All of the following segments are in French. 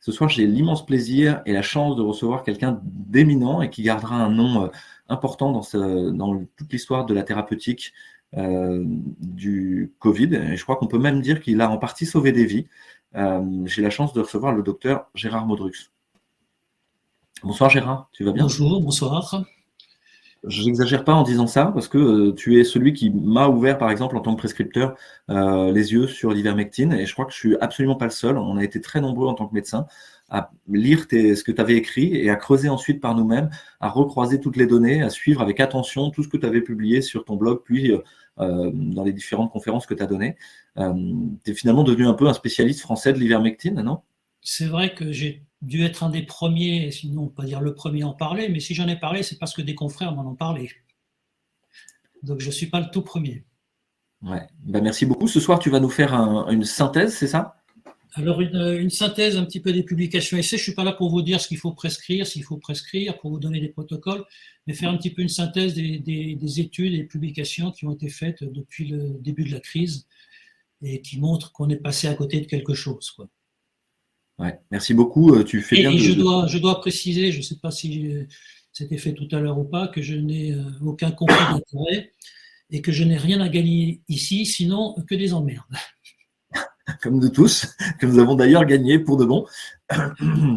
Ce soir, j'ai l'immense plaisir et la chance de recevoir quelqu'un d'éminent et qui gardera un nom important dans toute l'histoire de la thérapeutique du Covid. Et je crois qu'on peut même dire qu'il a en partie sauvé des vies. J'ai la chance de recevoir le docteur Gérard Modrux. Bonsoir Gérard, tu vas bien? Bonjour, bonsoir. Je n'exagère pas en disant ça parce que tu es celui qui m'a ouvert, par exemple, en tant que prescripteur, les yeux sur l'ivermectine. Et je crois que je suis absolument pas le seul. On a été très nombreux en tant que médecins à lire ce que tu avais écrit et à creuser ensuite par nous-mêmes, à recroiser toutes les données, à suivre avec attention tout ce que tu avais publié sur ton blog, puis dans les différentes conférences que tu as données. Tu es finalement devenu un peu un spécialiste français de l'ivermectine, non? C'est vrai que j'ai dû être un des premiers, sinon pas dire le premier à en parler, mais si j'en ai parlé, c'est parce que des confrères m'en ont parlé. Donc je ne suis pas le tout premier. Ouais. Ben, merci beaucoup. Ce soir, tu vas nous faire une synthèse, c'est ça? Alors une synthèse un petit peu des publications essais. Je ne suis pas là pour vous dire ce qu'il faut prescrire, s'il faut prescrire, pour vous donner des protocoles, mais faire un petit peu une synthèse des études et des publications qui ont été faites depuis le début de la crise et qui montrent qu'on est passé à côté de quelque chose, quoi. Ouais, merci beaucoup. Tu fais bien Et je de... dois préciser, je ne sais pas si c'était fait tout à l'heure ou pas, que je n'ai aucun conflit d'intérêt et que je n'ai rien à gagner ici, sinon que des emmerdes. Comme de tous, que nous avons d'ailleurs gagné pour de bon.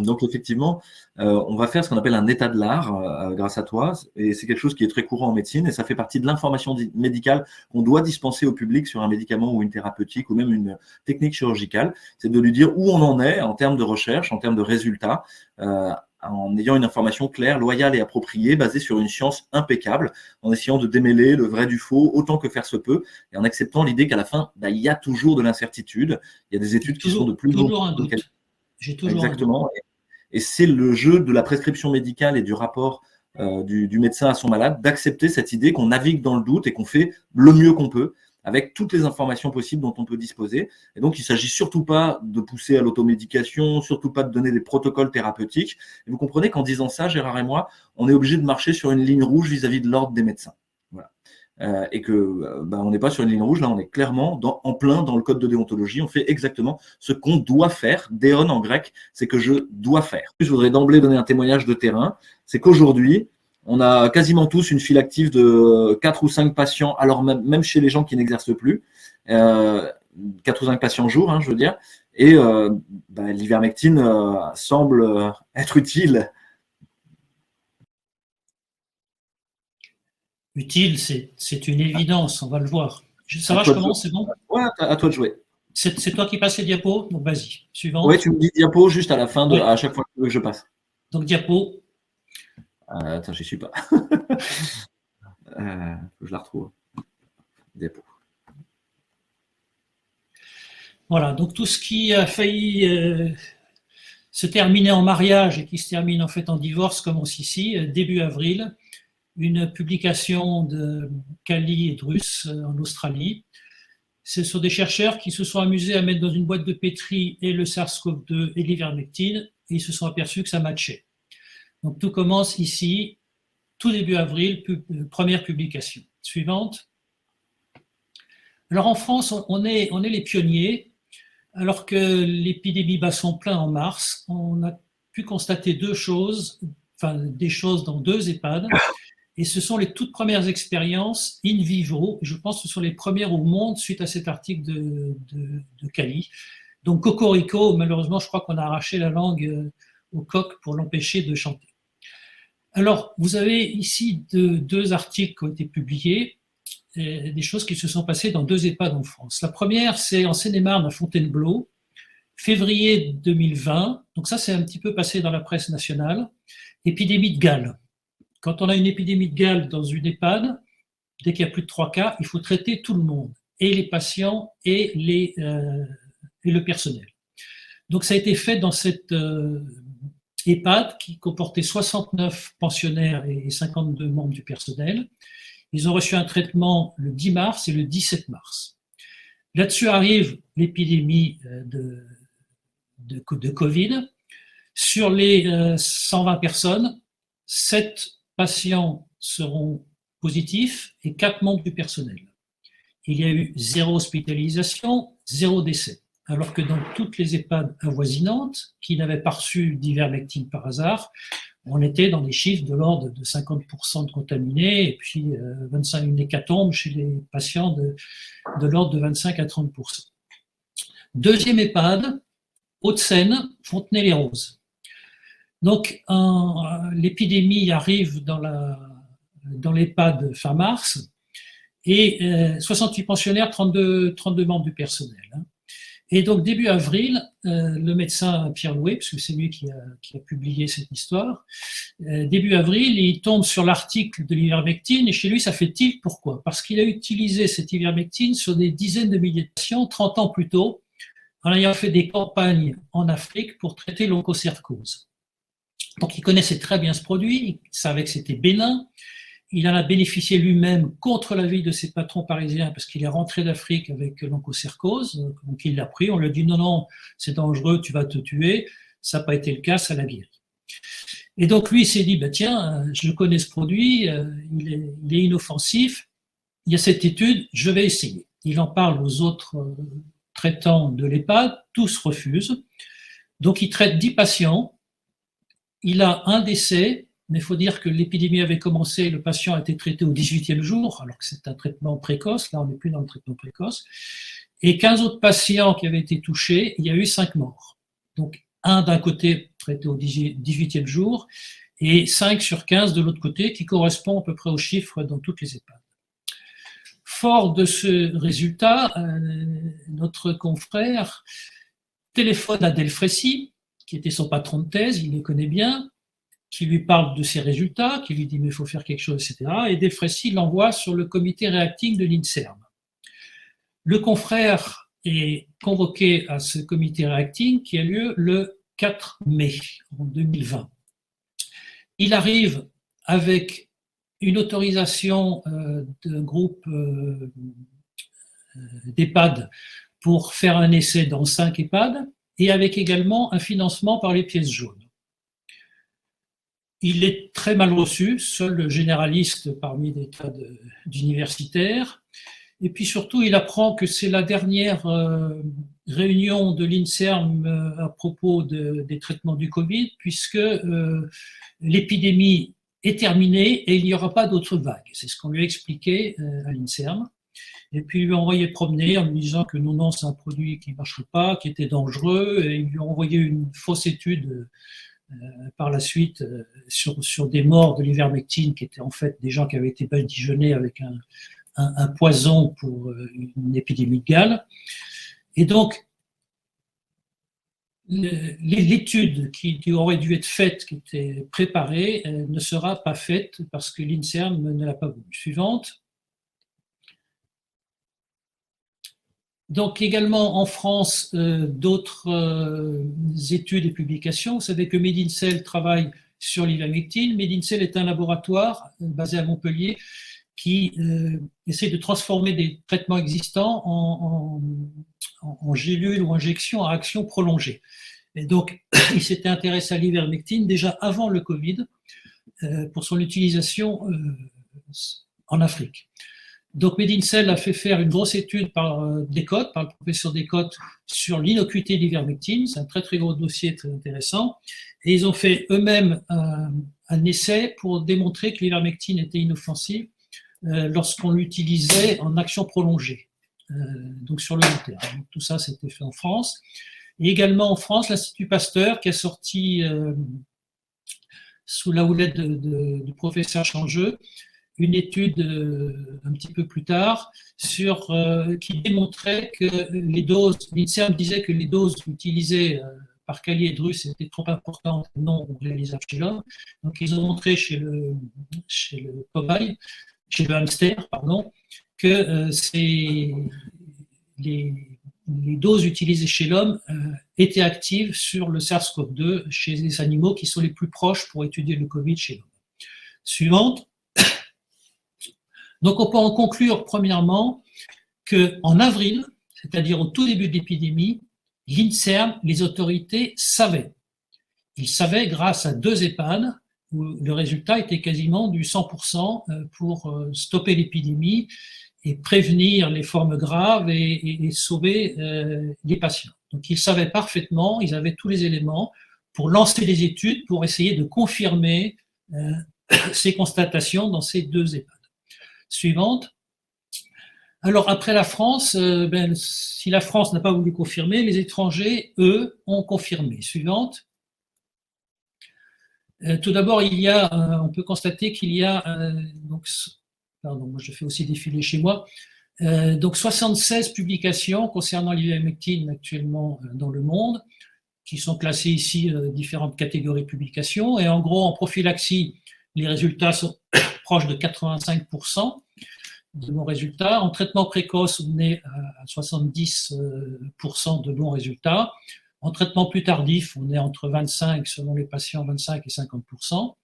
Donc effectivement, on va faire ce qu'on appelle un état de l'art grâce à toi, et c'est quelque chose qui est très courant en médecine, et ça fait partie de l'information médicale qu'on doit dispenser au public sur un médicament ou une thérapeutique ou même une technique chirurgicale. C'est de lui dire où on en est en termes de recherche, en termes de résultats, en ayant une information claire, loyale et appropriée, basée sur une science impeccable, en essayant de démêler le vrai du faux autant que faire se peut, et en acceptant l'idée qu'à la fin, il y a toujours de l'incertitude, il y a des études qui sont de plus en Toujours un plus... doute. J'ai toujours un doute. Exactement. Et c'est le jeu de la prescription médicale et du rapport du médecin à son malade d'accepter cette idée qu'on navigue dans le doute et qu'on fait le mieux qu'on peut avec toutes les informations possibles dont on peut disposer. Et donc, il ne s'agit surtout pas de pousser à l'automédication, surtout pas de donner des protocoles thérapeutiques. Et vous comprenez qu'en disant ça, Gérard et moi, on est obligé de marcher sur une ligne rouge vis-à-vis de l'ordre des médecins. Voilà. Et que on n'est pas sur une ligne rouge, là on est clairement en plein dans le code de déontologie, on fait exactement ce qu'on doit faire. Déon en grec, c'est que je dois faire. Je voudrais d'emblée donner un témoignage de terrain, c'est qu'aujourd'hui, on a quasiment tous une file active de 4 ou 5 patients, alors même chez les gens qui n'exercent plus, 4 ou 5 patients jour, je veux dire, et l'ivermectine semble être utile. Utile, c'est une évidence, on va le voir. Ça À va, je toi de commence, jouer. c'est bon? Ouais, à toi de jouer. C'est toi qui passes les diapos? Donc vas-y. Oui, Suivante. tu me dis diapo juste à la fin Oui. à chaque fois que je passe. Donc diapo. Attends, j'y suis pas. Je la retrouve. Diapo. Voilà, donc tout ce qui a failli se terminer en mariage et qui se termine en fait en divorce commence ici, début avril, une publication de Kali et Drus en Australie. Ce sont des chercheurs qui se sont amusés à mettre dans une boîte de pétri et le SARS-CoV-2 et l'ivermectine, et ils se sont aperçus que ça matchait. Donc tout commence ici, tout début avril, première publication. Suivante. Alors en France, on est les pionniers. Alors que l'épidémie bat son plein en mars, on a pu constater des choses dans 2 EHPAD. Et ce sont les toutes premières expériences in vivo. Je pense que ce sont les premières au monde suite à cet article de Cali. Donc Cocorico, malheureusement, je crois qu'on a arraché la langue au coq pour l'empêcher de chanter. Alors, vous avez ici 2 articles qui ont été publiés, des choses qui se sont passées dans 2 EHPAD en France. La première, c'est en Seine-et-Marne, à Fontainebleau, février 2020. Donc ça, c'est un petit peu passé dans la presse nationale. Épidémie de Galles. Quand on a une épidémie de Galles dans une EHPAD, dès qu'il y a plus de 3 cas, il faut traiter tout le monde, et les patients et le personnel. Donc ça a été fait dans cette EHPAD qui comportait 69 pensionnaires et 52 membres du personnel. Ils ont reçu un traitement le 10 mars et le 17 mars. Là-dessus arrive l'épidémie de Covid. Sur les 120 personnes, 7 patients seront positifs et 4 membres du personnel. Il y a eu 0 hospitalisation, 0 décès. alors que dans toutes les EHPAD avoisinantes, qui n'avaient pas reçu d'ivermectine par hasard, on était dans des chiffres de l'ordre de 50% de contaminés, et puis 25, une hécatombe chez les patients de l'ordre de 25 à 30%. Deuxième EHPAD, Hauts-de-Seine, Fontenay-les-Roses. Donc, l'épidémie arrive dans l'EHPAD fin mars, et 68 pensionnaires, 32 membres du personnel. Et donc, début avril, le médecin Pierre Louet, parce que c'est lui qui a publié cette histoire, début avril, il tombe sur l'article de l'ivermectine, et chez lui, ça fait tilt. Pourquoi? Parce qu'il a utilisé cette ivermectine sur des dizaines de milliers de patients 30 ans plus tôt, en ayant fait des campagnes en Afrique pour traiter l'onchocercose. Donc, il connaissait très bien ce produit, il savait que c'était bénin. Il en a bénéficié lui-même contre l'avis de ses patrons parisiens parce qu'il est rentré d'Afrique avec l'onchocercose. Donc il l'a pris, on lui a dit non, c'est dangereux, tu vas te tuer. Ça n'a pas été le cas, ça l'a guéri. Et donc lui, il s'est dit, tiens, je connais ce produit, il est inoffensif, il y a cette étude, je vais essayer. Il en parle aux autres traitants de l'EHPAD, tous refusent. Donc il traite 10 patients, il a un décès. Mais il faut dire que l'épidémie avait commencé, le patient a été traité au 18e jour, alors que c'est un traitement précoce, là on n'est plus dans le traitement précoce, et 15 autres patients qui avaient été touchés, il y a eu 5 morts. Donc un d'un côté traité au 18e jour, et 5 sur 15 de l'autre côté, qui correspond à peu près aux chiffres dans toutes les EHPAD. Fort de ce résultat, notre confrère téléphone à Delfrécy, qui était son patron de thèse, il les connaît bien, qui lui parle de ses résultats, qui lui dit mais il faut faire quelque chose, etc. Et Delfrécy l'envoie sur le comité réacting de l'INSERM. Le confrère est convoqué à ce comité réacting qui a lieu le 4 mai en 2020. Il arrive avec une autorisation d'un groupe d'EHPAD pour faire un essai dans 5 EHPAD et avec également un financement par les pièces jaunes. Il est très mal reçu, seul généraliste parmi des tas d'universitaires. Et puis surtout, il apprend que c'est la dernière réunion de l'INSERM à propos des traitements du Covid, puisque l'épidémie est terminée et il n'y aura pas d'autres vagues. C'est ce qu'on lui a expliqué à l'INSERM. Et puis il lui a envoyé promener en lui disant que non, c'est un produit qui ne marcherait pas, qui était dangereux, et il lui a envoyé une fausse étude par la suite sur des morts de l'ivermectine qui étaient en fait des gens qui avaient été badigeonnés avec un poison pour une épidémie de Galles. Et donc, l'étude qui aurait dû être faite, qui était préparée, ne sera pas faite parce que l'INSERM ne l'a pas voulu. Suivante. Donc également en France, d'autres études et publications. Vous savez que Medincell travaille sur l'ivermectine. Medincell est un laboratoire basé à Montpellier qui essaie de transformer des traitements existants en gélules ou injections à action prolongée. Et donc, il s'était intéressé à l'ivermectine déjà avant le Covid pour son utilisation en Afrique. Donc, Medincell a fait faire une grosse étude par Descotes, par le professeur Descotes, sur l'innocuité de l'ivermectine. C'est un très, très gros dossier, très intéressant. Et ils ont fait eux-mêmes un essai pour démontrer que l'ivermectine était inoffensive lorsqu'on l'utilisait en action prolongée, donc sur le long terme. Donc, tout ça, c'était fait en France. Et également en France, l'Institut Pasteur, qui a sorti, sous la houlette du professeur Changeux, une étude un petit peu plus tard qui démontrait que les doses, l'INSERM disait que les doses utilisées par Cali et Drus étaient trop importantes, non réalisables chez l'homme. Donc ils ont montré chez le cobaye, chez le hamster, pardon, que les doses utilisées chez l'homme étaient actives sur le SARS-CoV-2 chez les animaux qui sont les plus proches pour étudier le Covid chez l'homme. Suivante. Donc on peut en conclure premièrement qu'en avril, c'est-à-dire au tout début de l'épidémie, l'INSERM, les autorités savaient. Ils savaient grâce à 2 EHPAD où le résultat était quasiment du 100% pour stopper l'épidémie et prévenir les formes graves et sauver les patients. Donc ils savaient parfaitement, ils avaient tous les éléments pour lancer des études, pour essayer de confirmer ces constatations dans ces 2 EHPAD. Suivante. Alors après la France, si la France n'a pas voulu confirmer, les étrangers, eux, ont confirmé. Suivante. Tout d'abord, on peut constater qu'il y a, pardon, moi je fais aussi défiler chez moi, donc 76 publications concernant l'ivermectine actuellement dans le monde, qui sont classées ici différentes catégories de publications. Et en gros, en prophylaxie, les résultats sont proches de 85% de bons résultats. En traitement précoce, on est à 70% de bons résultats. En traitement plus tardif, on est entre 25, selon les patients, 25 et 50%.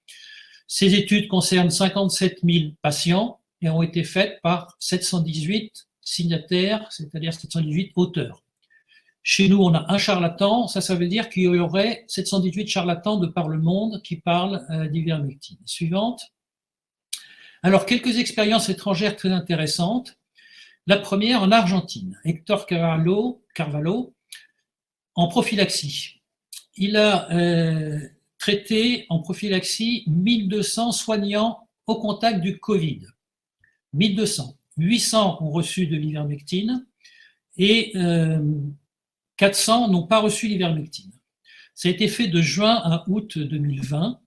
Ces études concernent 57 000 patients et ont été faites par 718 signataires, c'est-à-dire 718 auteurs. Chez nous, on a un charlatan, ça veut dire qu'il y aurait 718 charlatans de par le monde qui parlent d'ivermectine. Suivante. Alors, quelques expériences étrangères très intéressantes. La première en Argentine, Héctor Carvalho, en prophylaxie. Il a traité en prophylaxie 1200 soignants au contact du Covid. 1200. 800 ont reçu de l'ivermectine et 400 n'ont pas reçu l'ivermectine. Ça a été fait de juin à août 2020.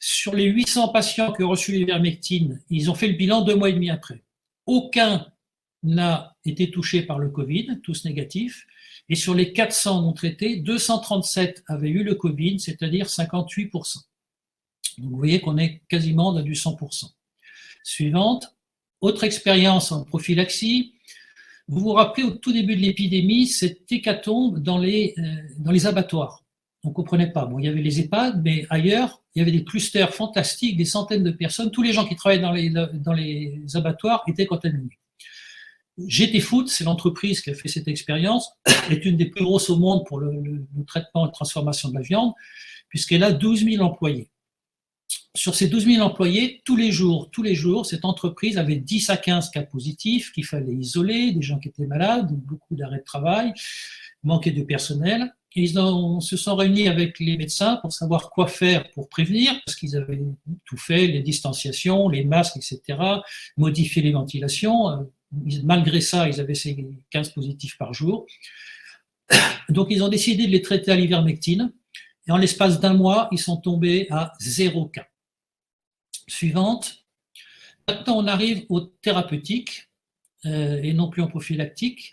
Sur les 800 patients qui ont reçu l'ivermectine, ils ont fait le bilan 2 mois et demi après. Aucun n'a été touché par le Covid, tous négatifs. Et sur les 400 non traités, 237 avaient eu le Covid, c'est-à-dire 58%. Donc vous voyez qu'on est quasiment dans du 100%. Suivante, autre expérience en prophylaxie. Vous vous rappelez au tout début de l'épidémie, cette hécatombe dans les abattoirs. On ne comprenait pas. Bon, il y avait les EHPAD, mais ailleurs, il y avait des clusters fantastiques, des centaines de personnes. Tous les gens qui travaillaient dans les abattoirs étaient contaminés. GT Food, c'est l'entreprise qui a fait cette expérience, est une des plus grosses au monde pour le traitement et la transformation de la viande, puisqu'elle a 12 000 employés. Sur ces 12 000 employés, tous les jours, cette entreprise avait 10 à 15 cas positifs qu'il fallait isoler, des gens qui étaient malades, beaucoup d'arrêts de travail, manquait de personnel. Et ils se sont réunis avec les médecins pour savoir quoi faire pour prévenir, parce qu'ils avaient tout fait, les distanciations, les masques, etc., modifier les ventilations. Malgré ça, ils avaient ces 15 positifs par jour. Donc, ils ont décidé de les traiter à l'ivermectine. Et en l'espace d'1 mois, ils sont tombés à 0 cas. Suivante. Maintenant, on arrive aux thérapeutiques et non plus en prophylactique.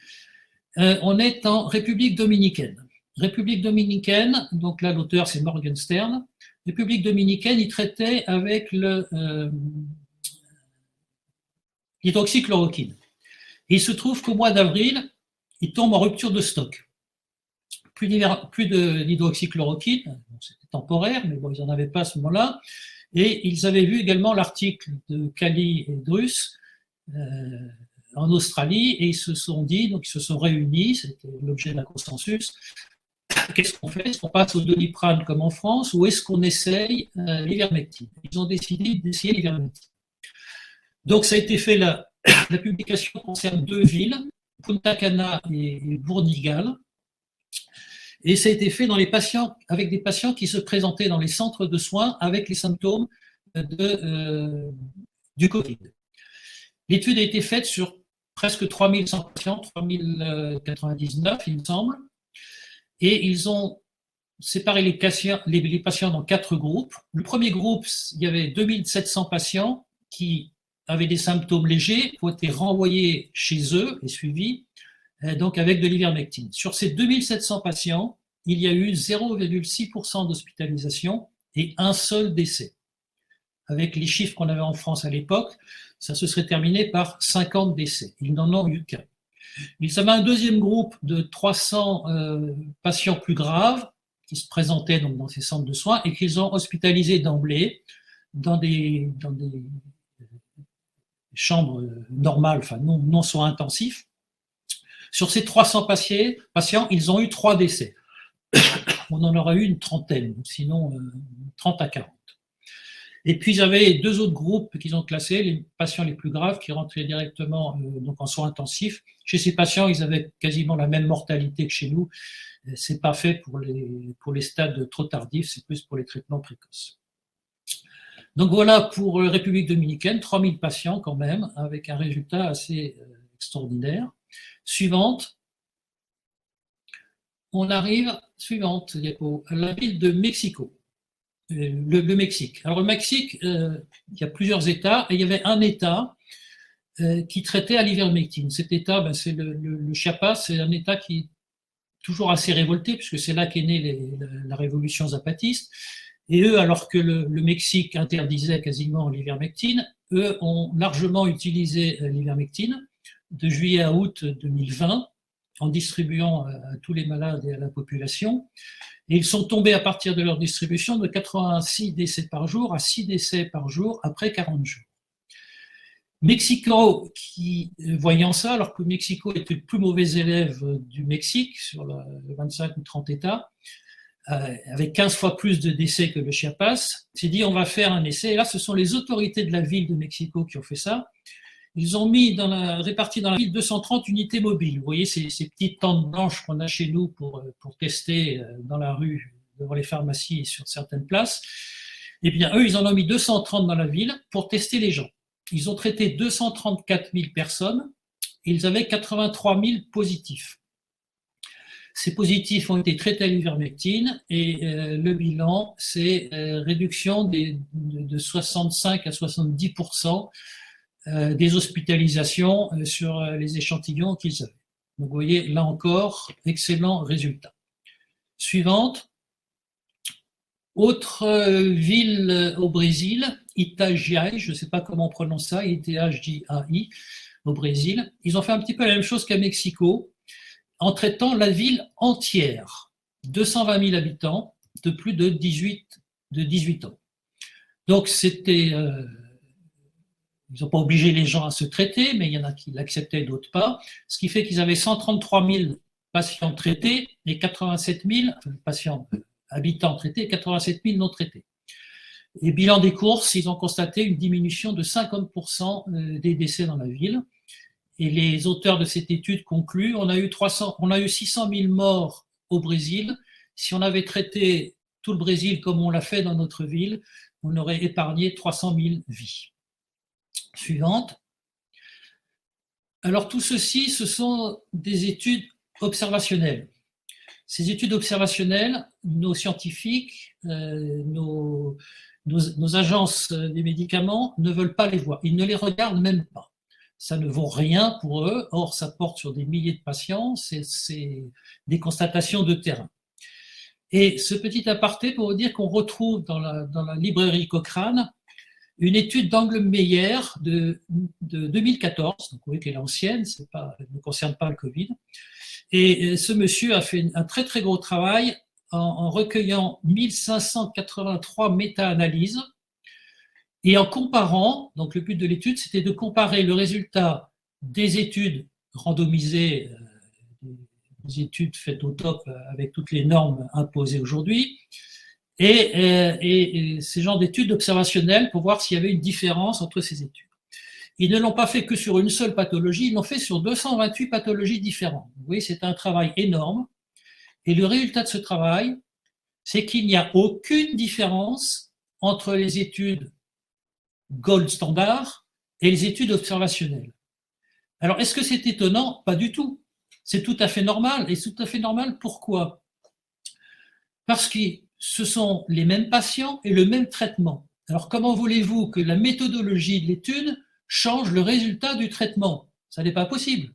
On est en République dominicaine. République dominicaine, donc là, l'auteur, c'est Morgan Stern. République dominicaine, il traitait avec l'hydroxychloroquine. Et il se trouve qu'au mois d'avril, il tombe en rupture de stock. Plus d'hydroxychloroquine, c'était temporaire, mais bon, ils n'en avaient pas à ce moment-là. Et ils avaient vu également l'article de Cali et Drus en Australie, et ils se sont dit, donc ils se sont réunis, c'était l'objet d'un consensus. Qu'est-ce qu'on fait? Est-ce qu'on passe au Doliprane comme en France, ou est-ce qu'on essaye l'ivermectine? Ils ont décidé d'essayer l'ivermectine. Donc ça a été fait, la publication concerne 2 villes, Punta Cana et Bourdigal. Et ça a été fait avec des patients qui se présentaient dans les centres de soins avec les symptômes du Covid. L'étude a été faite sur presque 3100 patients, 3099 il me semble, et ils ont séparé les patients dans 4 groupes. Le premier groupe, il y avait 2700 patients qui avaient des symptômes légers, qui ont été renvoyés chez eux et suivis, donc avec de l'ivermectine. Sur ces 2700 patients, il y a eu 0,6% d'hospitalisation et un seul décès. Avec les chiffres qu'on avait en France à l'époque, ça se serait terminé par 50 décès. Ils n'en ont eu qu'un. Ils avaient un deuxième groupe de 300 patients plus graves qui se présentaient donc dans ces centres de soins et qu'ils ont hospitalisés d'emblée dans des chambres normales, enfin non soins intensifs. Sur ces 300 patients, ils ont eu 3 décès. On en aura eu une trentaine, sinon 30 à 40. Et puis, ils avaient 2 autres groupes qu'ils ont classés, les patients les plus graves qui rentraient directement donc en soins intensifs. Chez ces patients, ils avaient quasiment la même mortalité que chez nous. C'est pas fait pour les stades trop tardifs, c'est plus pour les traitements précoces. Donc voilà pour République dominicaine, 3000 patients quand même, avec un résultat assez extraordinaire. Suivante. On arrive, suivante diapo, à la ville de Mexico. Le Mexique. Alors, le Mexique, il y a plusieurs États, et il y avait un État qui traitait à l'ivermectine. Cet État, ben, c'est le Chiapas, c'est un État qui est toujours assez révolté, puisque c'est là qu'est née la révolution zapatiste. Et eux, alors que le Mexique interdisait quasiment l'ivermectine, eux ont largement utilisé l'ivermectine de juillet à août 2020, en distribuant à tous les malades et à la population. Et ils sont tombés à partir de leur distribution de 86 décès par jour à 6 décès par jour après 40 jours. Mexico, qui, voyant ça, alors que Mexico était le plus mauvais élève du Mexique sur les 25 ou 30 États, avec 15 fois plus de décès que le Chiapas, s'est dit on va faire un essai. Et là, ce sont les autorités de la ville de Mexico qui ont fait ça. Ils ont mis réparti dans la ville 230 unités mobiles. Vous voyez ces petites tentes blanches qu'on a chez nous pour tester dans la rue, devant les pharmacies et sur certaines places. Eh bien, eux, ils en ont mis 230 dans la ville pour tester les gens. Ils ont traité 234 000 personnes et ils avaient 83 000 positifs. Ces positifs ont été traités à l'ivermectine et le bilan, c'est réduction de 65 à 70% des hospitalisations sur les échantillons qu'ils avaient. Donc vous voyez, là encore, excellent résultat. Suivante. Autre ville au Brésil, Itajaí, je ne sais pas comment on prononce ça, Itajaí, au Brésil. Ils ont fait un petit peu la même chose qu'à Mexico, en traitant la ville entière, 220 000 habitants de plus de 18 ans. Donc c'était... ils n'ont pas obligé les gens à se traiter, mais il y en a qui l'acceptaient, d'autres pas. Ce qui fait qu'ils avaient 133 000 patients traités et 87 000 patients habitants traités et 87 000 non traités. Et bilan des courses, ils ont constaté une diminution de 50% des décès dans la ville. Et les auteurs de cette étude concluent, on a eu 600 000 morts au Brésil. Si on avait traité tout le Brésil comme on l'a fait dans notre ville, on aurait épargné 300 000 vies. Suivante. Alors tout ceci, ce sont des études observationnelles. Ces études observationnelles, nos scientifiques, nos agences des médicaments ne veulent pas les voir. Ils ne les regardent même pas. Ça ne vaut rien pour eux. Or, ça porte sur des milliers de patients. C'est des constatations de terrain. Et ce petit aparté pour vous dire qu'on retrouve dans la librairie Cochrane une étude d'Anglemeyer de 2014, donc vous voyez qu'elle est ancienne, elle ne concerne pas le Covid. Et ce monsieur a fait un très très gros travail en recueillant 1583 méta-analyses et en comparant, donc le but de l'étude, c'était de comparer le résultat des études randomisées, des études faites au top avec toutes les normes imposées aujourd'hui, et ces genres d'études observationnelles pour voir s'il y avait une différence entre ces études. Ils ne l'ont pas fait que sur une seule pathologie, ils l'ont fait sur 228 pathologies différentes. Vous voyez, c'est un travail énorme. Et le résultat de ce travail, c'est qu'il n'y a aucune différence entre les études gold standard et les études observationnelles. Alors, est-ce que c'est étonnant? Pas du tout. C'est tout à fait normal. Et c'est tout à fait normal, pourquoi? Parce que ce sont les mêmes patients et le même traitement. Alors, comment voulez-vous que la méthodologie de l'étude change le résultat du traitement? Ça n'est pas possible.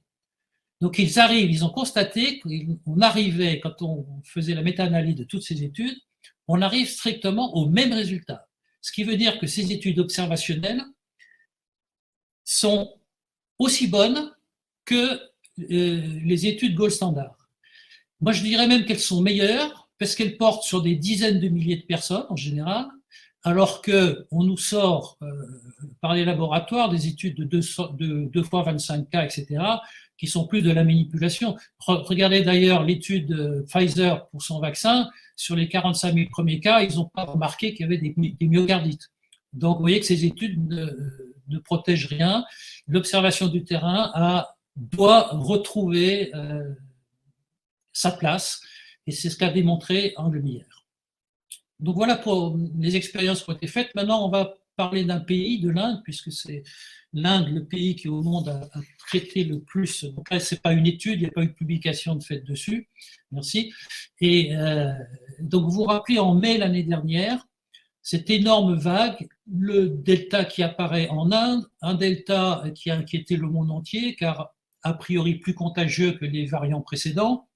Donc, ils ont constaté qu'on arrivait, quand on faisait la méta-analyse de toutes ces études, on arrive strictement au même résultat. Ce qui veut dire que ces études observationnelles sont aussi bonnes que les études gold standard. Moi, je dirais même qu'elles sont meilleures parce qu'elles portent sur des dizaines de milliers de personnes en général, alors qu'on nous sort par les laboratoires des études de 2 fois 25 cas, etc., qui sont plus de la manipulation. Regardez d'ailleurs l'étude Pfizer pour son vaccin, sur les 45 000 premiers cas, ils n'ont pas remarqué qu'il y avait des myocardites. Donc, vous voyez que ces études ne protègent rien. L'observation du terrain doit retrouver sa place, et c'est ce qu'a démontré Anglemeyer. Donc voilà pour les expériences qui ont été faites. Maintenant, on va parler d'un pays, de l'Inde, puisque c'est l'Inde le pays qui au monde a traité le plus. Donc là, ce n'est pas une étude, il n'y a pas eu de publication de fait dessus. Merci. Et donc vous vous rappelez, en mai l'année dernière, cette énorme vague, le delta qui apparaît en Inde, un delta qui a inquiété le monde entier, car a priori plus contagieux que les variants précédents.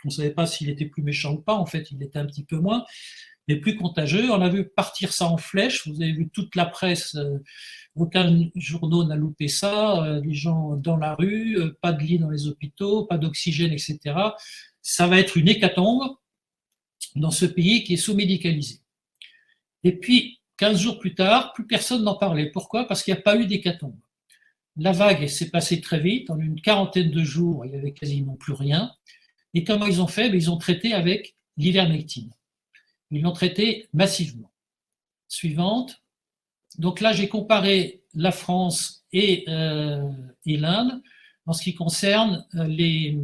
On ne savait pas s'il était plus méchant ou pas, en fait il était un petit peu moins, mais plus contagieux. On a vu partir ça en flèche, vous avez vu toute la presse, aucun journal n'a loupé ça, les gens dans la rue, pas de lit dans les hôpitaux, pas d'oxygène, etc. Ça va être une hécatombe dans ce pays qui est sous-médicalisé. Et puis, 15 jours plus tard, plus personne n'en parlait. Pourquoi? Parce qu'il n'y a pas eu d'hécatombe. La vague s'est passée très vite, en une quarantaine de jours, il n'y avait quasiment plus rien. Et comment ils ont fait? Ils ont traité avec l'ivermectine. Ils l'ont traité massivement. Suivante. Donc là, j'ai comparé la France et l'Inde en ce qui concerne les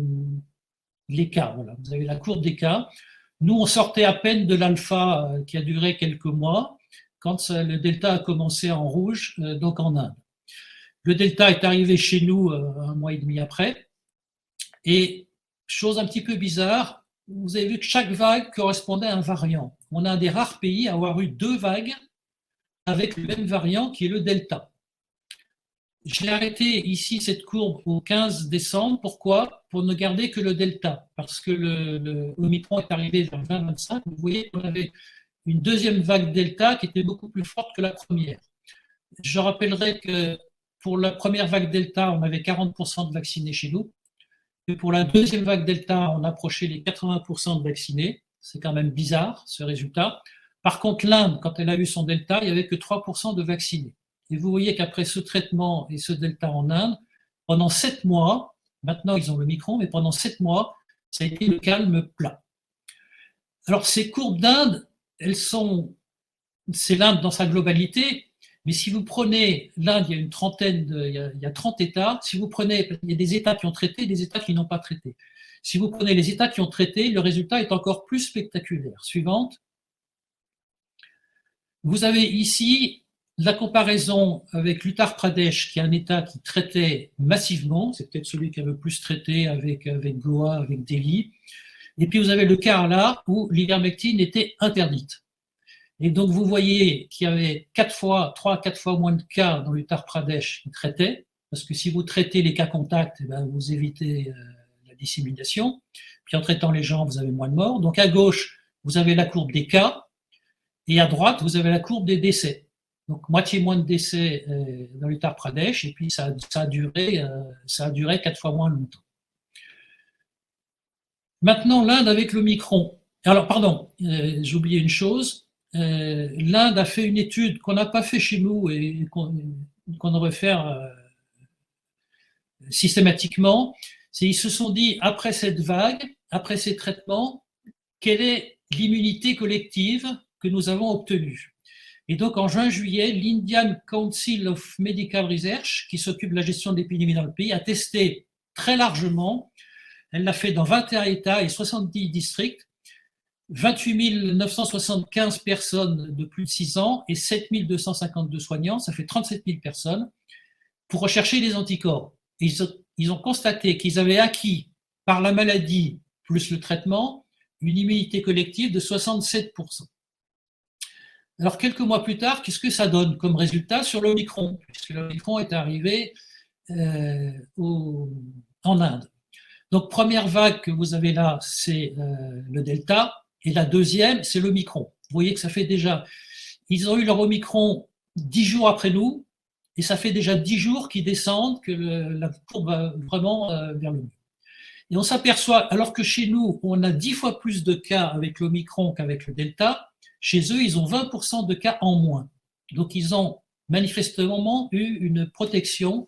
cas. Voilà. Vous avez la courbe des cas. Nous, on sortait à peine de l'alpha qui a duré quelques mois, quand le delta a commencé en rouge, donc en Inde. Le delta est arrivé chez nous un mois et demi après. Et chose un petit peu bizarre, vous avez vu que chaque vague correspondait à un variant. On a un des rares pays à avoir eu 2 vagues avec le même variant qui est le delta. J'ai arrêté ici cette courbe au 15 décembre. Pourquoi? Pour ne garder que le delta. Parce que le Omicron est arrivé vers 20-25. Vous voyez qu'on avait une deuxième vague delta qui était beaucoup plus forte que la première. Je rappellerai que pour la première vague delta, on avait 40% de vaccinés chez nous. Et pour la deuxième vague delta, on approchait les 80% de vaccinés. C'est quand même bizarre, ce résultat. Par contre, l'Inde, quand elle a eu son delta, il n'y avait que 3% de vaccinés. Et vous voyez qu'après ce traitement et ce delta en Inde, pendant 7 mois, maintenant ils ont le micron, mais pendant 7 mois, ça a été le calme plat. Alors ces courbes d'Inde, c'est l'Inde dans sa globalité, mais si vous prenez l'Inde, il y a une trentaine, il y a 30 États. Si vous prenez, il y a des États qui ont traité, des États qui n'ont pas traité. Si vous prenez les États qui ont traité, le résultat est encore plus spectaculaire. Suivante. Vous avez ici la comparaison avec l'Uttar Pradesh, qui est un État qui traitait massivement, c'est peut-être celui qui a le plus traité avec Goa, avec Delhi. Et puis vous avez le Kerala où l'ivermectine était interdite. Et donc vous voyez qu'il y avait 3 à 4 fois moins de cas dans l'Uttar Pradesh qui traitaient, parce que si vous traitez les cas contacts, vous évitez la dissémination. Puis en traitant les gens, vous avez moins de morts. Donc à gauche, vous avez la courbe des cas, et à droite, vous avez la courbe des décès. Donc moitié moins de décès dans l'Uttar Pradesh, et puis ça a duré 4 fois moins longtemps. Maintenant, l'Inde avec l'Omicron. Alors, pardon, j'ai oublié une chose. L'Inde a fait une étude qu'on n'a pas fait chez nous et qu'on devrait faire systématiquement. Ils se sont dit, après cette vague, après ces traitements, quelle est l'immunité collective que nous avons obtenue? Et donc, en juin-juillet, l'Indian Council of Medical Research, qui s'occupe de la gestion de l'épidémie dans le pays, a testé très largement. Elle l'a fait dans 21 États et 70 districts, 28 975 personnes de plus de 6 ans et 7 252 soignants, ça fait 37 000 personnes, pour rechercher les anticorps. Et ils ont constaté qu'ils avaient acquis, par la maladie plus le traitement, une immunité collective de 67%. Alors, quelques mois plus tard, qu'est-ce que ça donne comme résultat sur l'Omicron, puisque l'Omicron est arrivé en Inde. Donc, première vague que vous avez là, c'est le Delta, et la deuxième, c'est l'Omicron. Vous voyez que ça fait déjà, ils ont eu leur Omicron 10 jours après nous, et ça fait déjà 10 jours qu'ils descendent, que la courbe va vraiment vers le mieux. Et on s'aperçoit, alors que chez nous, on a 10 fois plus de cas avec l'Omicron qu'avec le Delta, chez eux, ils ont 20% de cas en moins. Donc, ils ont manifestement eu une protection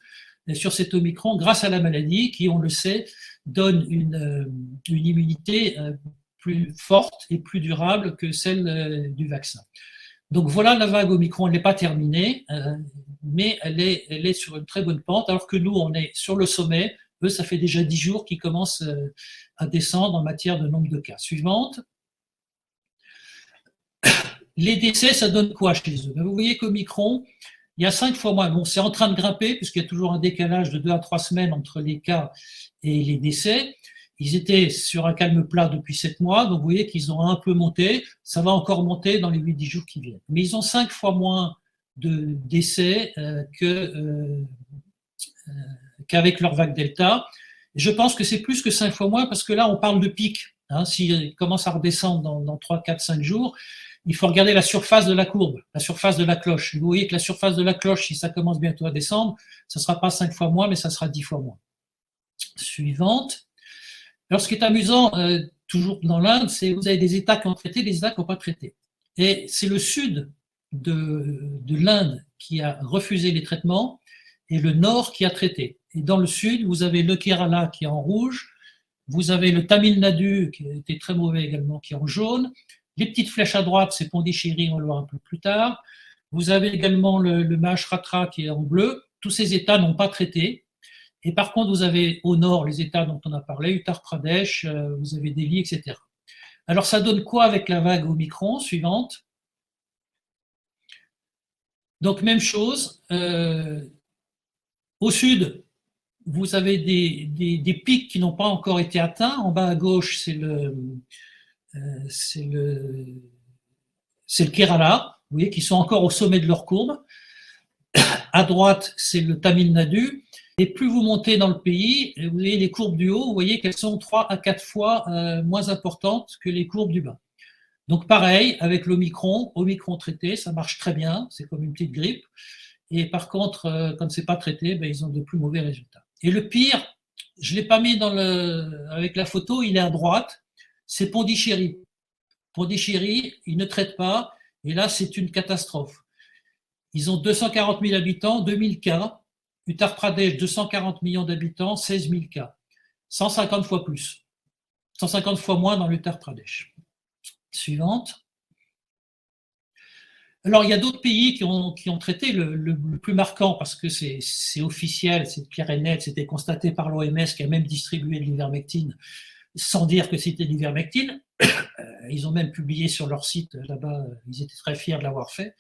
sur cet Omicron grâce à la maladie qui, on le sait, donne une immunité plus forte et plus durable que celle du vaccin. Donc voilà, la vague Omicron, elle n'est pas terminée, mais elle est sur une très bonne pente, alors que nous, on est sur le sommet. Eux, ça fait déjà 10 jours qu'ils commencent à descendre en matière de nombre de cas. Suivante. Les décès, ça donne quoi chez eux? Vous voyez qu'Omicron, il y a 5 fois moins. Bon, c'est en train de grimper, puisqu'il y a toujours un décalage de 2 à 3 semaines entre les cas et les décès. Ils étaient sur un calme plat depuis 7 mois, donc vous voyez qu'ils ont un peu monté. Ça va encore monter dans les 8-10 jours qui viennent. Mais ils ont 5 fois moins de décès qu'avec leur vague Delta. Je pense que c'est plus que 5 fois moins, parce que là, on parle de pic. S'il commence à redescendre dans 3, 4, 5 jours, il faut regarder la surface de la courbe, la surface de la cloche. Vous voyez que la surface de la cloche, si ça commence bientôt à descendre, ça ne sera pas 5 fois moins, mais ça sera 10 fois moins. Suivante. Alors, ce qui est amusant, toujours dans l'Inde, c'est que vous avez des États qui ont traité, des États qui n'ont pas traité. Et c'est le sud de l'Inde qui a refusé les traitements et le nord qui a traité. Et dans le sud, vous avez le Kerala qui est en rouge, vous avez le Tamil Nadu qui a été très mauvais également, qui est en jaune. Les petites flèches à droite, c'est Pondichéry, on va le voir un peu plus tard. Vous avez également le Maharashtra qui est en bleu. Tous ces États n'ont pas traité. Et par contre, vous avez au nord les États dont on a parlé, Uttar Pradesh, vous avez Delhi, etc. Alors, ça donne quoi avec la vague Omicron suivante? Donc, même chose. Au sud, vous avez des pics qui n'ont pas encore été atteints. En bas à gauche, c'est le Kerala, vous voyez, qui sont encore au sommet de leur courbe. À droite, c'est le Tamil Nadu. Et plus vous montez dans le pays, vous voyez les courbes du haut, vous voyez qu'elles sont 3 à 4 fois moins importantes que les courbes du bas. Donc pareil, avec l'Omicron, Omicron traité, ça marche très bien, c'est comme une petite grippe. Et par contre, quand c'est pas traité, ils ont de plus mauvais résultats. Et le pire, je ne l'ai pas mis avec la photo, il est à droite, c'est Pondichéry. Pondichéry, ils ne traitent pas, et là, c'est une catastrophe. Ils ont 240 000 habitants, 2000 cas. Uttar Pradesh, 240 millions d'habitants, 16 000 cas. 150 fois plus. 150 fois moins dans l'Uttar Pradesh. Suivante. Alors, il y a d'autres pays qui ont traité le plus marquant, parce que c'est officiel, c'est clair et net, c'était constaté par l'OMS qui a même distribué de l'ivermectine sans dire que c'était de l'ivermectine. Ils ont même publié sur leur site, là-bas, ils étaient très fiers de l'avoir fait.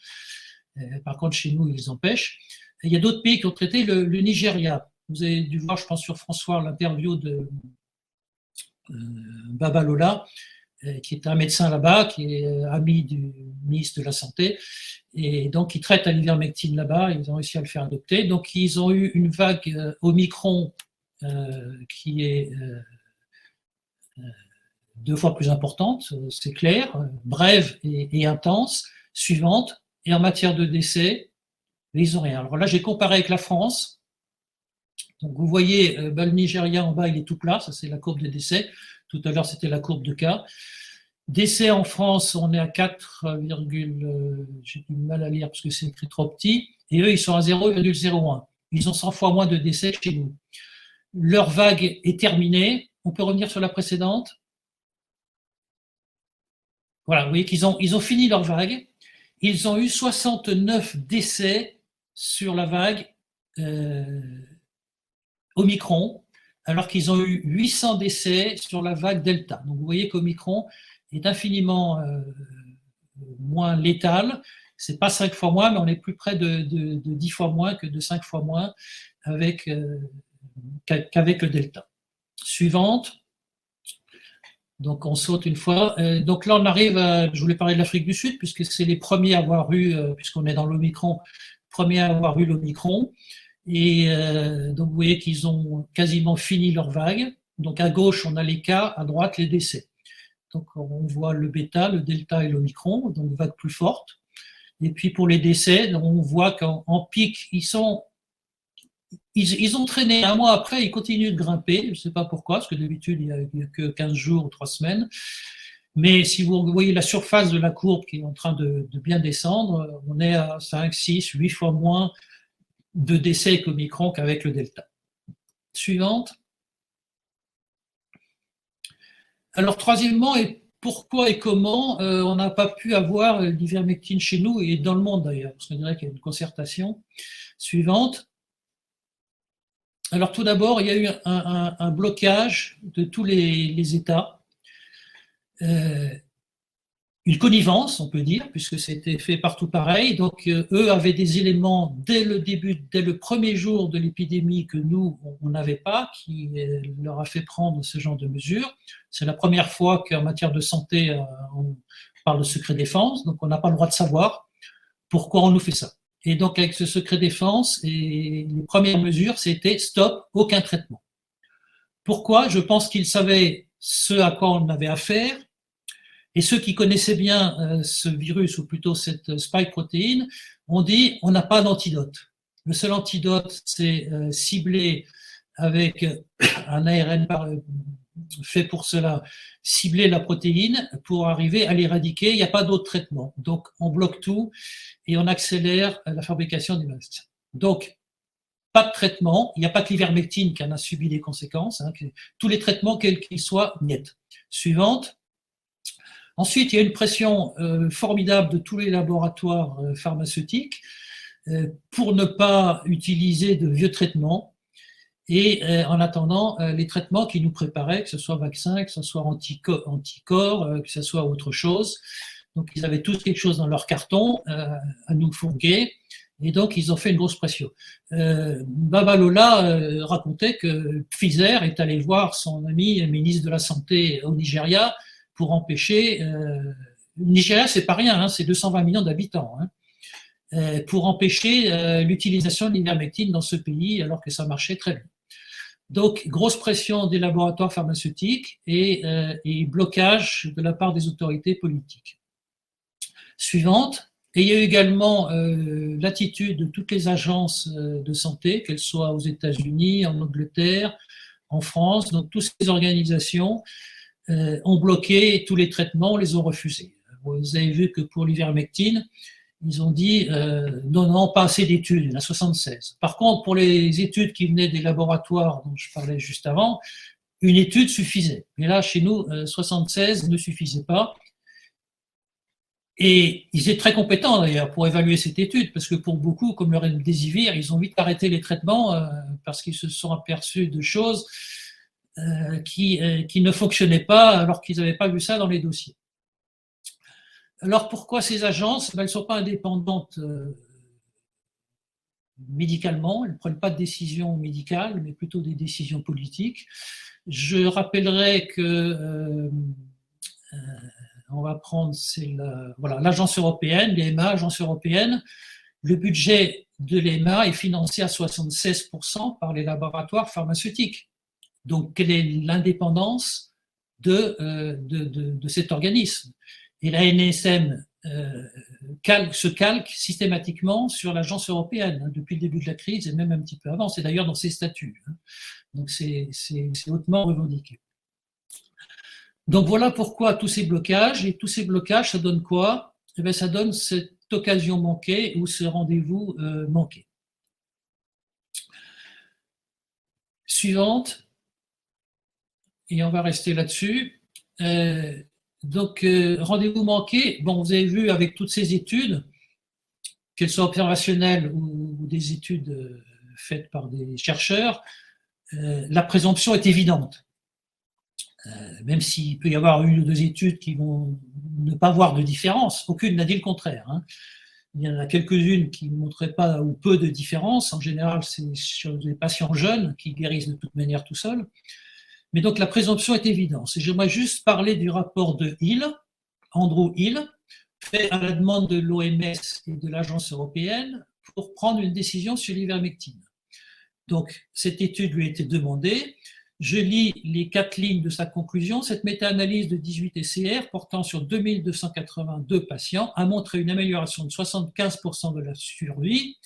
Par contre, chez nous, ils empêchent. Il y a d'autres pays qui ont traité le Nigeria. Vous avez dû voir, je pense, sur François, l'interview de Babalola, qui est un médecin là-bas, qui est ami du ministre de la Santé. Et donc, ils traitent à l'ivermectine là-bas. Ils ont réussi à le faire adopter. Donc, ils ont eu une vague Omicron qui est 2 fois plus importante, c'est clair, brève et intense. Suivante. Et en matière de décès, ils n'ont rien. Alors là, j'ai comparé avec la France. Donc vous voyez, le Nigeria en bas, il est tout plat, ça c'est la courbe des décès. Tout à l'heure, c'était la courbe de cas. Décès en France, on est à 4, j'ai du mal à lire parce que c'est écrit trop petit, et eux, ils sont à 0,01. Ils ont 100 fois moins de décès que chez nous. Leur vague est terminée. On peut revenir sur la précédente. Voilà, vous voyez qu'ils ont fini leur vague. Ils ont eu 69 décès sur la vague Omicron, alors qu'ils ont eu 800 décès sur la vague Delta. Donc vous voyez qu'Omicron est infiniment moins létal. C'est pas 5 fois moins, mais on est plus près de 10 fois moins que de 5 fois moins qu'avec le Delta. Suivante. Donc on saute une fois. Donc là on arrive je voulais parler de l'Afrique du Sud, puisque c'est les premiers à avoir eu, puisqu'on est dans l'Omicron, premiers à avoir eu l'Omicron. Et donc vous voyez qu'ils ont quasiment fini leur vague. Donc à gauche on a les cas, à droite les décès. Donc on voit le bêta, le delta et l'Omicron, donc vague plus forte. Et puis pour les décès, on voit qu'en pic, ils ont traîné. Un mois après, ils continuent de grimper. Je ne sais pas pourquoi, parce que d'habitude, il n'y a que 15 jours ou 3 semaines. Mais si vous voyez la surface de la courbe qui est en train de bien descendre, on est à 5, 6, 8 fois moins de décès avec Omicron qu'avec le Delta. Suivante. Alors, troisièmement, et pourquoi et comment on n'a pas pu avoir l'ivermectine chez nous et dans le monde d'ailleurs, parce qu'on dirait qu'il y a une concertation suivante. Alors tout d'abord, il y a eu un blocage de tous les États, une connivence, on peut dire, puisque c'était fait partout pareil. Donc eux avaient des éléments dès le début, dès le premier jour de l'épidémie que nous, on n'avait pas, qui leur a fait prendre ce genre de mesures. C'est la première fois qu'en matière de santé, on parle de secret défense, donc on n'a pas le droit de savoir pourquoi on nous fait ça. Et donc, avec ce secret défense, et les premières mesures, c'était stop, aucun traitement. Pourquoi? Je pense qu'ils savaient ce à quoi on avait affaire, et ceux qui connaissaient bien ce virus, ou plutôt cette spike protéine, ont dit on n'a pas d'antidote. Le seul antidote, c'est cibler avec un ARN fait pour cela, cibler la protéine pour arriver à l'éradiquer. Il n'y a pas d'autre traitement. Donc, on bloque tout et on accélère la fabrication des vaccins. Donc, pas de traitement. Il n'y a pas que l'ivermectine qui en a subi les conséquences. Hein, tous les traitements, quels qu'ils soient, net. Suivante. Ensuite, il y a une pression formidable de tous les laboratoires pharmaceutiques pour ne pas utiliser de vieux traitements. Et en attendant, les traitements qui nous préparaient, que ce soit vaccin, que ce soit anticorps, que ce soit autre chose. Donc, ils avaient tous quelque chose dans leur carton à nous fourguer. Et donc, ils ont fait une grosse pression. Babalola racontait que Pfizer est allé voir son ami ministre de la Santé au Nigeria pour empêcher... le Nigeria, c'est pas rien, hein, c'est 220 millions d'habitants. Hein, pour empêcher l'utilisation de l'ivermectine dans ce pays, alors que ça marchait très bien. Donc, grosse pression des laboratoires pharmaceutiques et blocage de la part des autorités politiques. Suivante. Et il y a eu également l'attitude de toutes les agences de santé, qu'elles soient aux États-Unis, en Angleterre, en France. Donc, toutes ces organisations ont bloqué tous les traitements, on les ont refusés. Vous avez vu que pour l'ivermectine, ils ont dit non, pas assez d'études, il y en a 76. Par contre, pour les études qui venaient des laboratoires dont je parlais juste avant, une étude suffisait. Mais là, chez nous, 76 ne suffisait pas. Et ils étaient très compétents d'ailleurs pour évaluer cette étude, parce que pour beaucoup, comme le remdesivir, ils ont vite arrêté les traitements parce qu'ils se sont aperçus de choses qui ne fonctionnaient pas alors qu'ils n'avaient pas vu ça dans les dossiers. Alors pourquoi ces agences? Elles ne sont pas indépendantes médicalement, elles ne prennent pas de décisions médicales, mais plutôt des décisions politiques. Je rappellerai que on va prendre l'agence européenne, l'EMA, agence européenne. Le budget de l'EMA est financé à 76% par les laboratoires pharmaceutiques. Donc, quelle est l'indépendance de cet organisme? Et la NSM se calque systématiquement sur l'agence européenne hein, depuis le début de la crise et même un petit peu avant. C'est d'ailleurs dans ses statuts. Hein. Donc, c'est hautement revendiqué. Donc, voilà pourquoi tous ces blocages. Et tous ces blocages, ça donne quoi? Eh bien, ça donne cette occasion manquée ou ce rendez-vous manqué. Suivante. Et on va rester là-dessus. Donc, rendez-vous manqué, bon, vous avez vu avec toutes ces études, qu'elles soient observationnelles ou des études faites par des chercheurs, la présomption est évidente. Même s'il peut y avoir une ou deux études qui vont ne pas voir de différence, aucune n'a dit le contraire. Hein. Il y en a quelques-unes qui ne montraient pas ou peu de différence. En général, c'est sur les patients jeunes qui guérissent de toute manière tout seuls. Mais donc la présomption est évidente. Et j'aimerais juste parler du rapport de Hill, Andrew Hill, fait à la demande de l'OMS et de l'Agence européenne pour prendre une décision sur l'ivermectine. Donc cette étude lui a été demandée. Je lis les 4 lignes de sa conclusion. Cette méta-analyse de 18 ECR portant sur 2282 patients a montré une amélioration de 75% de la survie,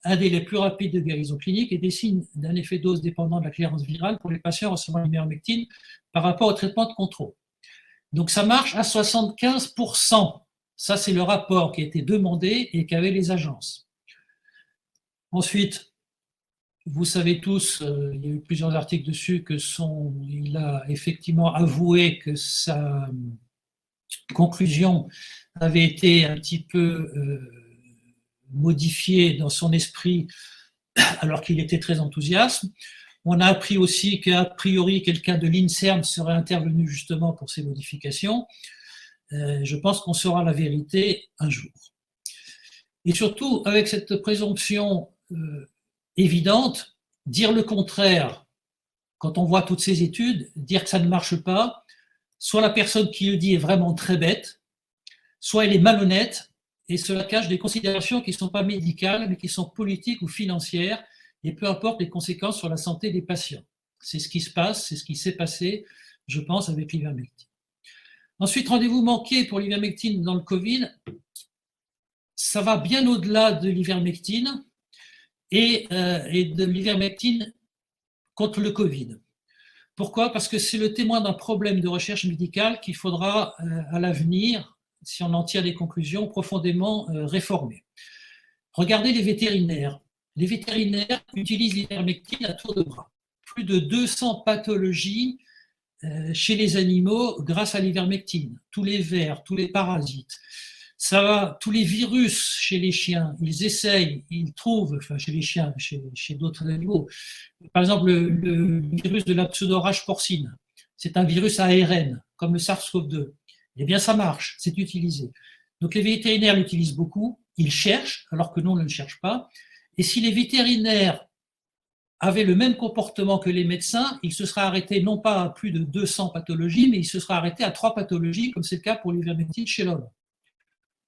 un délai plus rapide de guérison clinique et des signes d'un effet dose dépendant de la cléarance virale pour les patients recevant l'ivermectine par rapport au traitement de contrôle. Donc ça marche à 75%. Ça, c'est le rapport qui a été demandé et qu'avaient les agences. Ensuite, vous savez tous, il y a eu plusieurs articles dessus, il a effectivement avoué que conclusion avait été un petit peu modifiée dans son esprit alors qu'il était très enthousiaste. On a appris aussi qu'a priori quelqu'un de l'INSERM serait intervenu justement pour ces modifications. Je pense qu'on saura la vérité un jour. Et surtout, avec cette présomption évidente, dire le contraire, quand on voit toutes ces études, dire que ça ne marche pas, soit la personne qui le dit est vraiment très bête, soit elle est malhonnête, et cela cache des considérations qui ne sont pas médicales, mais qui sont politiques ou financières, et peu importe les conséquences sur la santé des patients. C'est ce qui se passe, c'est ce qui s'est passé, je pense, avec l'ivermectine. Ensuite, rendez-vous manqué pour l'ivermectine dans le Covid. Ça va bien au-delà de l'ivermectine et de l'ivermectine contre le Covid. Pourquoi? Parce que c'est le témoin d'un problème de recherche médicale qu'il faudra à l'avenir, si on en tire des conclusions, profondément réformer. Regardez les vétérinaires. Les vétérinaires utilisent l'ivermectine à tour de bras. Plus de 200 pathologies chez les animaux grâce à l'ivermectine. Tous les vers, tous les parasites. Ça va, tous les virus chez les chiens, ils essayent, ils trouvent, enfin chez les chiens, chez d'autres animaux. Par exemple, le virus de la pseudorage porcine, c'est un virus à ARN, comme le SARS-CoV-2. Eh bien, ça marche, c'est utilisé. Donc les vétérinaires l'utilisent beaucoup, ils cherchent, alors que nous, on ne le cherche pas. Et si les vétérinaires avaient le même comportement que les médecins, ils se seraient arrêtés non pas à plus de 200 pathologies, mais ils se seraient arrêtés à 3 pathologies, comme c'est le cas pour l'ivermectine chez l'homme.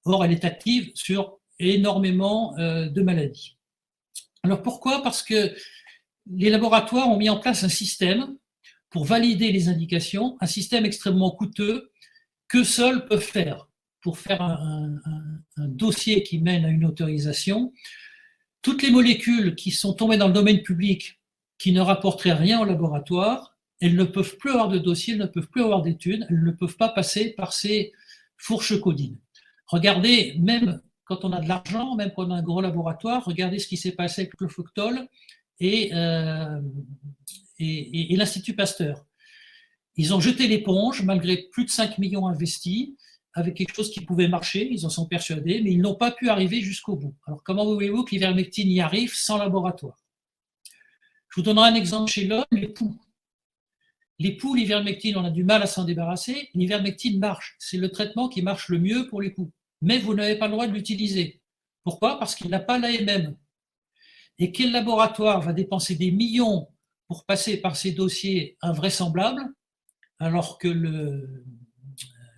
Or, elle est active sur énormément de maladies. Alors pourquoi? Parce que les laboratoires ont mis en place un système pour valider les indications, un système extrêmement coûteux que seuls peuvent faire. Pour faire un dossier qui mène à une autorisation, toutes les molécules qui sont tombées dans le domaine public, qui ne rapporteraient rien au laboratoire, elles ne peuvent plus avoir de dossier, elles ne peuvent plus avoir d'études, elles ne peuvent pas passer par ces fourches codines. Regardez, même quand on a de l'argent, même quand on a un gros laboratoire, regardez ce qui s'est passé avec le Floctol et l'Institut Pasteur. Ils ont jeté l'éponge malgré plus de 5 millions investis, avec quelque chose qui pouvait marcher, ils en sont persuadés, mais ils n'ont pas pu arriver jusqu'au bout. Alors comment voulez-vous que l'ivermectine y arrive sans laboratoire? Je vous donnerai un exemple chez l'homme, les poux. Les poux, l'ivermectine, on a du mal à s'en débarrasser. L'ivermectine marche. C'est le traitement qui marche le mieux pour les poux. Mais vous n'avez pas le droit de l'utiliser. Pourquoi? Parce qu'il n'a pas l'AMM. Et quel laboratoire va dépenser des millions pour passer par ces dossiers invraisemblables, alors que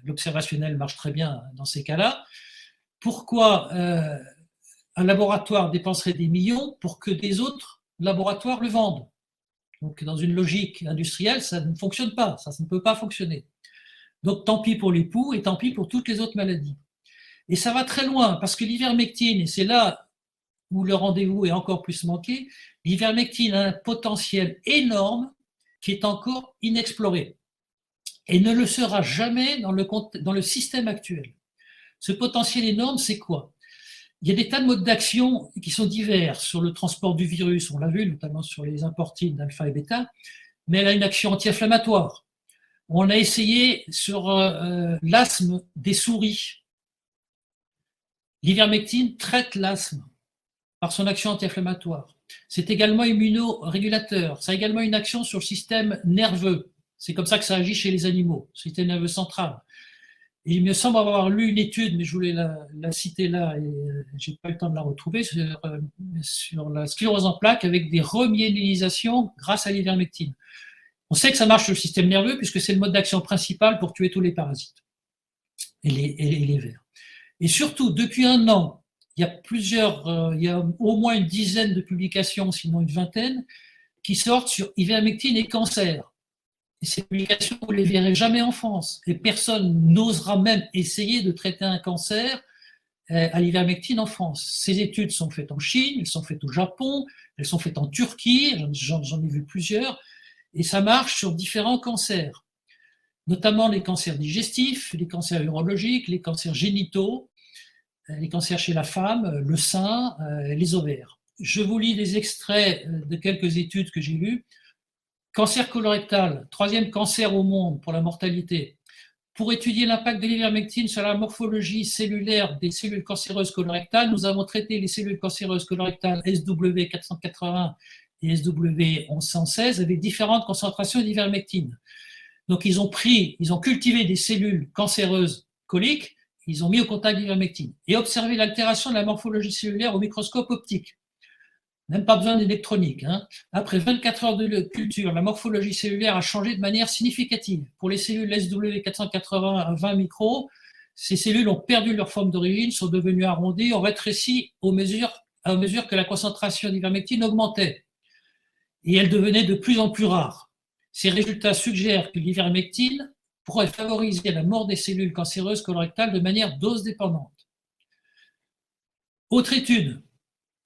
l'observationnel marche très bien dans ces cas-là? Pourquoi un laboratoire dépenserait des millions pour que des autres laboratoires le vendent? Donc, dans une logique industrielle, ça ne fonctionne pas, ça ne peut pas fonctionner. Donc, tant pis pour les poux et tant pis pour toutes les autres maladies. Et ça va très loin, parce que l'ivermectine, et c'est là où le rendez-vous est encore plus manqué, l'ivermectine a un potentiel énorme qui est encore inexploré et ne le sera jamais dans le système actuel. Ce potentiel énorme, c'est quoi? Il y a des tas de modes d'action qui sont divers sur le transport du virus, on l'a vu, notamment sur les importines d'alpha et bêta, mais elle a une action anti-inflammatoire. On a essayé sur l'asthme des souris. L'ivermectine traite l'asthme par son action anti-inflammatoire. C'est également immunorégulateur. Ça a également une action sur le système nerveux. C'est comme ça que ça agit chez les animaux, le système nerveux central. Et il me semble avoir lu une étude, mais je voulais la citer là, et j'ai pas eu le temps de la retrouver, sur la sclérose en plaques avec des remyélisations grâce à l'ivermectine. On sait que ça marche sur le système nerveux puisque c'est le mode d'action principal pour tuer tous les parasites et les vers. Et surtout, depuis un an, il y a au moins une dizaine de publications, sinon une vingtaine, qui sortent sur ivermectine et cancer. Et ces publications, vous ne les verrez jamais en France. Et personne n'osera même essayer de traiter un cancer à l'ivermectine en France. Ces études sont faites en Chine, elles sont faites au Japon, elles sont faites en Turquie, j'en ai vu plusieurs, et ça marche sur différents cancers, notamment les cancers digestifs, les cancers urologiques, les cancers génitaux, les cancers chez la femme, le sein, les ovaires. Je vous lis des extraits de quelques études que j'ai lues. Cancer colorectal, 3e cancer au monde pour la mortalité. pour étudier l'impact de l'ivermectine sur la morphologie cellulaire des cellules cancéreuses colorectales, nous avons traité les cellules cancéreuses colorectales SW480 et SW1116 avec différentes concentrations d'ivermectine. Donc, ils ont cultivé des cellules cancéreuses coliques, ils ont mis au contact d'ivermectine et observé l'altération de la morphologie cellulaire au microscope optique. Même pas besoin d'électronique. Après 24 heures de culture, la morphologie cellulaire a changé de manière significative. Pour les cellules SW480 à 20 micros, ces cellules ont perdu leur forme d'origine, sont devenues arrondies, ont rétréci à mesure que la concentration d'ivermectine augmentait. Et elles devenaient de plus en plus rares. Ces résultats suggèrent que l'ivermectine pourrait favoriser la mort des cellules cancéreuses colorectales de manière dose dépendante. Autre étude.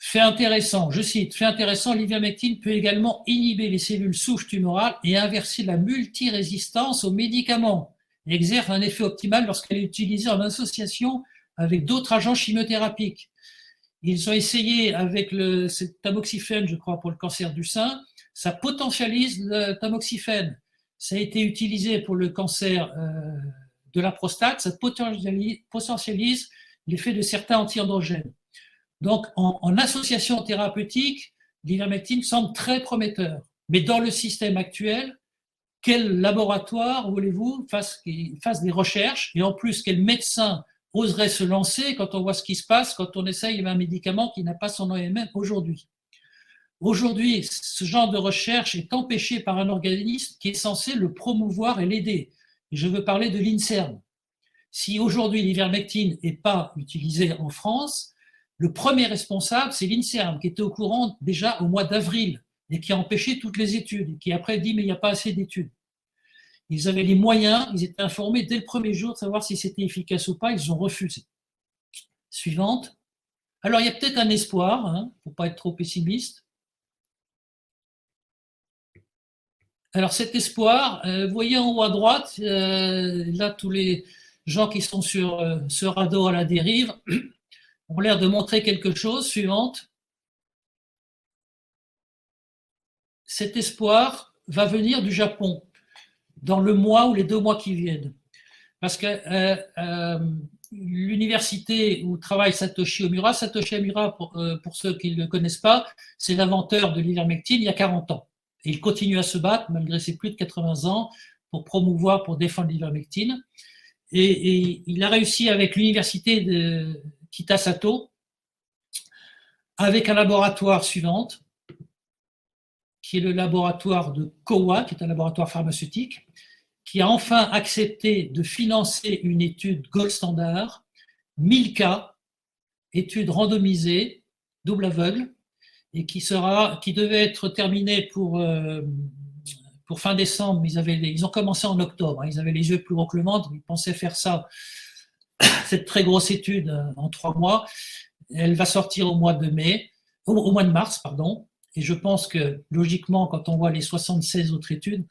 Fait intéressant, je cite, fait intéressant, l'ivermectine peut également inhiber les cellules souches tumorales et inverser la multirésistance aux médicaments et exerce un effet optimal lorsqu'elle est utilisée en association avec d'autres agents chimiothérapiques. Ils ont essayé avec le tamoxifène, je crois, pour le cancer du sein, ça potentialise le tamoxifène. Ça a été utilisé pour le cancer de la prostate, ça potentialise l'effet de certains antiandrogènes. Donc, en association thérapeutique, l'ivermectine semble très prometteur. Mais dans le système actuel, quel laboratoire, voulez-vous, fasse des recherches, et en plus, quel médecin oserait se lancer quand on voit ce qui se passe, quand on essaye un médicament qui n'a pas son OMM aujourd'hui. Aujourd'hui, ce genre de recherche est empêché par un organisme qui est censé le promouvoir et l'aider. Et je veux parler de l'INSERM. Si aujourd'hui l'ivermectine n'est pas utilisée en France, le premier responsable, c'est l'INSERM, qui était au courant déjà au mois d'avril et qui a empêché toutes les études, et qui après dit mais il n'y a pas assez d'études. Ils avaient les moyens, ils étaient informés dès le premier jour de savoir si c'était efficace ou pas, ils ont refusé. Suivante. Alors il y a peut-être un espoir, il ne faut pas être trop pessimiste. Alors cet espoir, vous voyez en haut à droite, là tous les gens qui sont sur ce radeau à la dérive ont l'air de montrer quelque chose. Suivante. Cet espoir va venir du Japon dans le mois ou les 2 mois qui viennent. Parce que l'université où travaille Satoshi Omura, pour ceux qui ne le connaissent pas, c'est l'inventeur de l'ivermectine il y a 40 ans. Et il continue à se battre, malgré ses plus de 80 ans, pour promouvoir, pour défendre l'ivermectine. Et il a réussi avec l'université de Kitasato, avec un laboratoire suivant, qui est le laboratoire de Kowa, qui est un laboratoire pharmaceutique, qui a enfin accepté de financer une étude gold standard, 1000 cas, étude randomisée, double aveugle, et qui devait être terminée pour fin décembre. Ils ont commencé en octobre, ils avaient les yeux plus gros que le ventre, ils pensaient faire ça, cette très grosse étude en 3 mois. Elle va sortir au mois de mars, pardon. Et je pense que, logiquement, quand on voit les 76 autres études,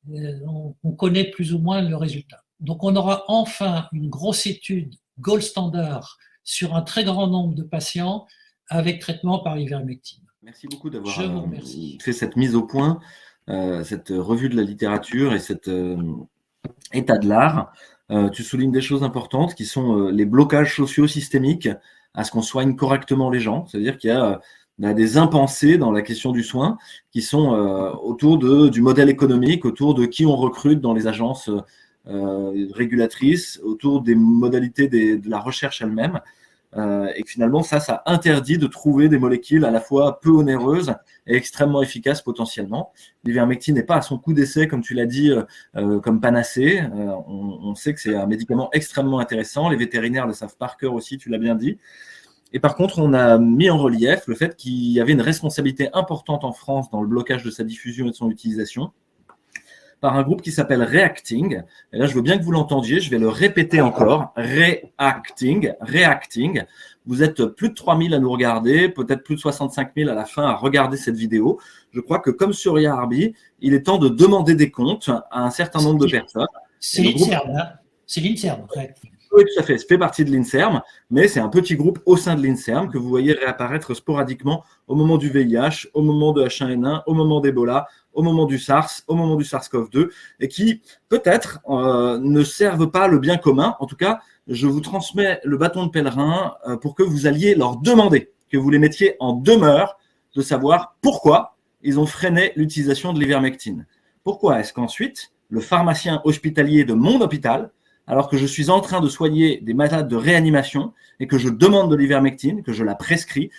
on connaît plus ou moins le résultat. Donc, on aura enfin une grosse étude gold standard sur un très grand nombre de patients avec traitement par ivermectine. Merci beaucoup d'avoir fait cette mise au point, cette revue de la littérature et cet état de l'art. Tu soulignes des choses importantes qui sont les blocages sociaux systémiques à ce qu'on soigne correctement les gens. C'est-à-dire qu'il y a des impensés dans la question du soin qui sont autour du modèle économique, autour de qui on recrute dans les agences régulatrices, autour des modalités de la recherche elle-même. Et que finalement, ça interdit de trouver des molécules à la fois peu onéreuses et extrêmement efficaces potentiellement. L'ivermectine n'est pas à son coup d'essai, comme tu l'as dit, comme panacée. On sait que c'est un médicament extrêmement intéressant. Les vétérinaires le savent par cœur aussi, tu l'as bien dit. Et par contre, on a mis en relief le fait qu'il y avait une responsabilité importante en France dans le blocage de sa diffusion et de son utilisation par un groupe qui s'appelle Reacting. Et là, je veux bien que vous l'entendiez, je vais le répéter encore. Reacting. Vous êtes plus de 3000 à nous regarder, peut-être plus de 65 000 à la fin à regarder cette vidéo. Je crois que comme sur IARBI, il est temps de demander des comptes à un certain nombre de personnes. C'est l'INSERM, hein. C'est l'INSERM, en fait. Oui, tout à fait. Ça fait partie de l'INSERM, mais c'est un petit groupe au sein de l'INSERM que vous voyez réapparaître sporadiquement au moment du VIH, au moment de H1N1, au moment d'Ebola, au moment du SARS, au moment du SARS-CoV-2, et qui peut-être ne servent pas le bien commun. En tout cas, je vous transmets le bâton de pèlerin pour que vous alliez leur demander, que vous les mettiez en demeure de savoir pourquoi ils ont freiné l'utilisation de l'ivermectine. Pourquoi est-ce qu'ensuite, le pharmacien hospitalier de mon hôpital, alors que je suis en train de soigner des malades de réanimation et que je demande de l'ivermectine, que je la prescris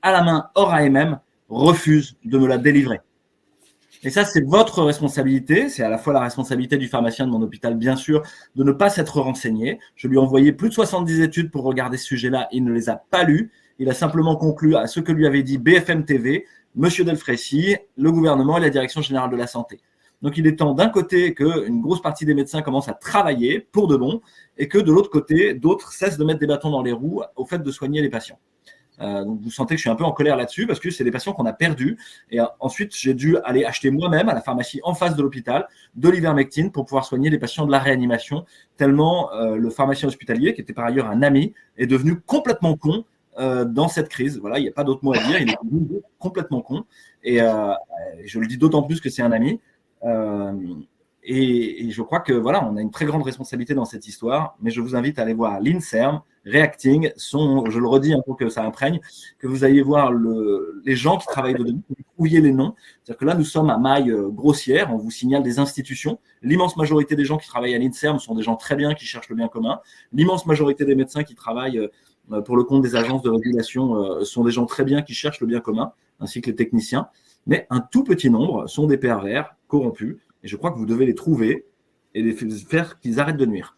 à la main hors AMM, refuse de me la délivrer. Et ça, c'est votre responsabilité. C'est à la fois la responsabilité du pharmacien de mon hôpital, bien sûr, de ne pas s'être renseigné. Je lui ai envoyé plus de 70 études pour regarder ce sujet-là. Il ne les a pas lues. Il a simplement conclu à ce que lui avait dit BFM TV, Monsieur Delfrécy, le gouvernement et la Direction générale de la santé. Donc, il est temps d'un côté qu'une grosse partie des médecins commencent à travailler pour de bon et que de l'autre côté, d'autres cessent de mettre des bâtons dans les roues au fait de soigner les patients. Donc, vous sentez que je suis un peu en colère là-dessus parce que c'est des patients qu'on a perdus. Et ensuite, j'ai dû aller acheter moi-même à la pharmacie en face de l'hôpital de l'ivermectine pour pouvoir soigner les patients de la réanimation, tellement le pharmacien hospitalier, qui était par ailleurs un ami, est devenu complètement con dans cette crise. Voilà, il n'y a pas d'autre mot à dire. Il est devenu complètement con. Et je le dis d'autant plus que c'est un ami. Et je crois que voilà, on a une très grande responsabilité dans cette histoire, mais je vous invite à aller voir l'INSERM, Reacting, je le redis pour que ça imprègne, que vous alliez voir les gens qui travaillent dedans, que vous trouviez les noms. C'est-à-dire que là, nous sommes à maille grossière, on vous signale des institutions. L'immense majorité des gens qui travaillent à l'INSERM sont des gens très bien, qui cherchent le bien commun. L'immense majorité des médecins qui travaillent pour le compte des agences de régulation sont des gens très bien, qui cherchent le bien commun, ainsi que les techniciens. Mais un tout petit nombre sont des pervers, corrompus, et je crois que vous devez les trouver et les faire qu'ils arrêtent de nuire.